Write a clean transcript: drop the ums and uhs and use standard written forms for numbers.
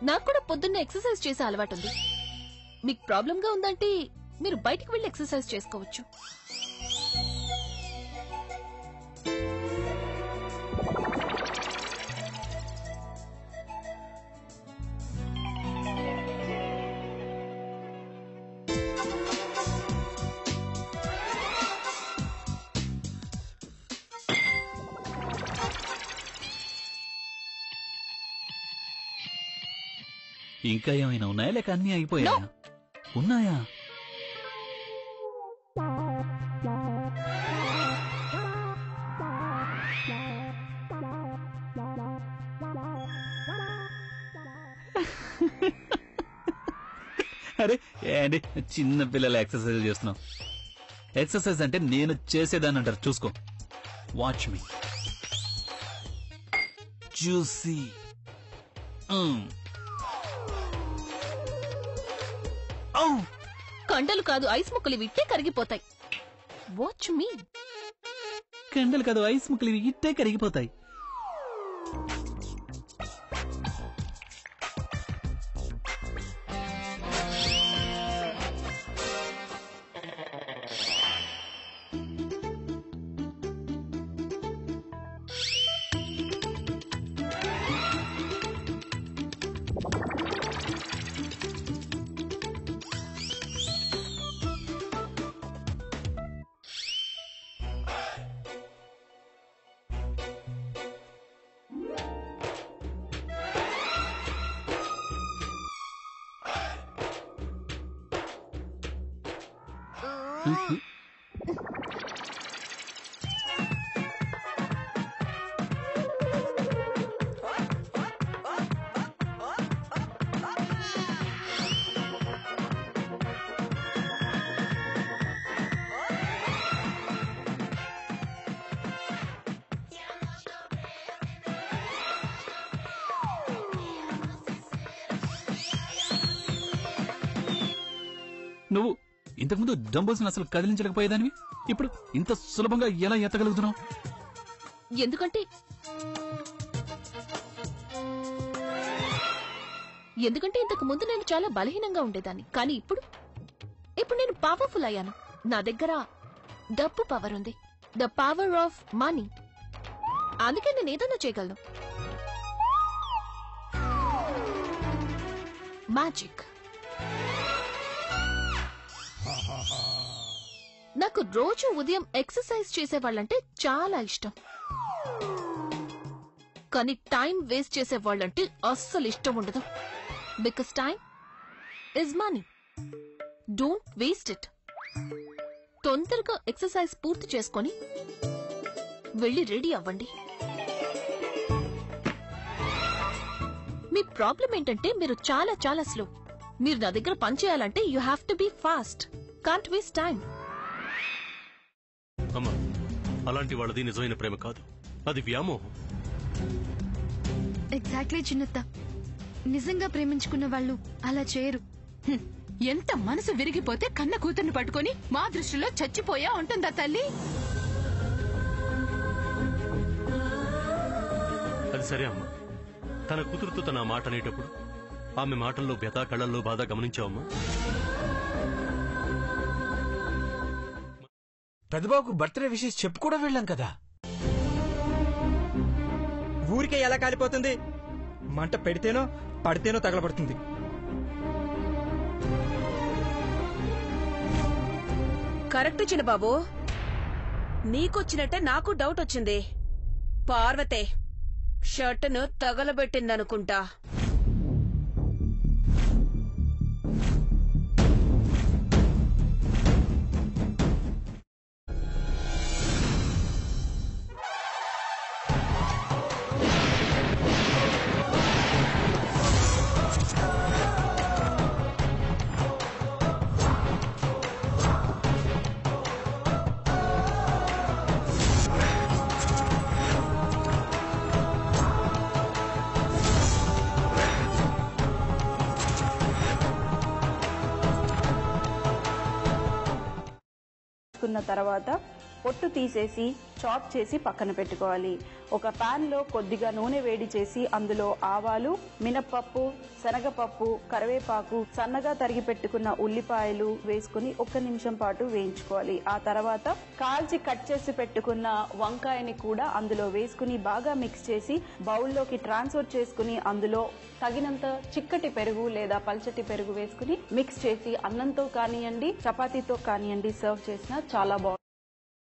నాకు కూడా పొద్దున్నే ఎక్సర్సైజ్ చేసే అలవాటు ఉంది. మీకు ప్రాబ్లం గా ఉందంటే మీరు బయటికి వెళ్లి ఎక్సర్సైజ్ చేసుకోవచ్చు. ఇంకా ఏమైనా ఉన్నాయా లేక అన్నీ అయిపోయా? ఉన్నాయా? అరే ఏంటి చిన్న పిల్లల ఎక్సర్సైజ్ చేస్తున్నాం? ఎక్సర్సైజ్ అంటే నేను చేసేదాన్ని అంటారు. చూసుకో, వాచ్ మీ. జ్యూసీ. కండలు కాదు ఐస్ ముక్కలు ఇట్టే కరిగిపోతాయి. వాచ్ మీ. కండలు కాదు ఐస్ ముక్కలు ఇట్టే కరిగిపోతాయి. నువ్వు ఇంతకుముందు డంబుల్స్ అసలు కదిలించలేకపోయేదానివి, ఇప్పుడు ఇంత సులభంగా ఎలా ఎత్తగలుగుతున్నావు? ఎందుకంటే ఇంతకు ముందు నేను చాలా బలహీనంగా ఉండేదాన్ని. కానీ ఇప్పుడు నేను పవర్ఫుల్ అయ్యాను. నా దగ్గర డబ్బు పవర్ ఉంది. The power of money. అందుకే నేను ఏదైనా చేయగలను. మ్యాజిక్. నాకు రోజు ఉదయం ఎక్సర్సైజ్ చేసేవాళ్ళంటే చాలా ఇష్టం. కానీ టైం వేస్ట్ చేసేవాళ్ళంటే అస్సలు ఇష్టం ఉండదు. Because time is money. Don't waste it. తొందరగా ఎక్సర్సైజ్ పూర్తి చేసుకొని వెళ్ళి రెడీ అవ్వండి. మీ ప్రాబ్లం ఏంటంటే మీరు చాలా చాలా స్లో. మీరు నా దగ్గర పని చేయాలంటే you have to be fast. Can't waste time. అమ్మా, అలాంటి వాళ్ళది నిజమైన ప్రేమ కాదు, అది వ్యామోహం. ఎగ్జాక్ట్లీ చిన్నత్త. నిజంగా ప్రేమించుకున్న వాళ్ళు అలా చేయరు. ఎంత మనసు విరిగిపోతే కన్న కూతుర్ని పట్టుకొని మా దృష్టిలో చచ్చిపోయా ఉంటుందా తల్లి? అది సరే అమ్మా, తన కూతురుతో తన మాట అనేటప్పుడు ఆమె మాటల్లో వ్యత, కళ్ళల్లో బాధ గమనించావమ్మా? పెద్దబాబుకు బర్త్డే విషెస్ చెప్పు కూడా వెళ్ళాం కదా. ఊరికే ఎలా కాలిపోతుంది? మంట పెడితేనో పడితేనో తగలబడుతుంది. కరెక్ట్ చిన్నబాబు. నీకొచ్చినట్టే నాకు డౌట్ వచ్చింది. పార్వతే షర్టును తగలబెట్టిందనుకుంటా. తర్వాత పొట్టు తీసేసి చాప్ చేసి పక్కన పెట్టుకోవాలి. ఒక పాన్ లో కొద్దిగా నూనె వేడి చేసి అందులో ఆవాలు, మినప్పప్పు, శనగపప్పు, కరివేపాకు, సన్నగా తరిగి పెట్టుకున్న ఉల్లిపాయలు వేసుకుని 1 నిమిషం పాటు వేయించుకోవాలి. ఆ తర్వాత కాల్చి కట్ చేసి పెట్టుకున్న వంకాయని కూడా అందులో వేసుకుని బాగా మిక్స్ చేసి బౌల్లోకి ట్రాన్స్ఫర్ చేసుకుని అందులో తగినంత చిక్కటి పెరుగు లేదా పల్చటి పెరుగు వేసుకుని మిక్స్ చేసి అన్నంతో కానివ్వండి, చపాతీతో కానివ్వండి సర్వ్ చేసినా చాలా బాగుంటుంది.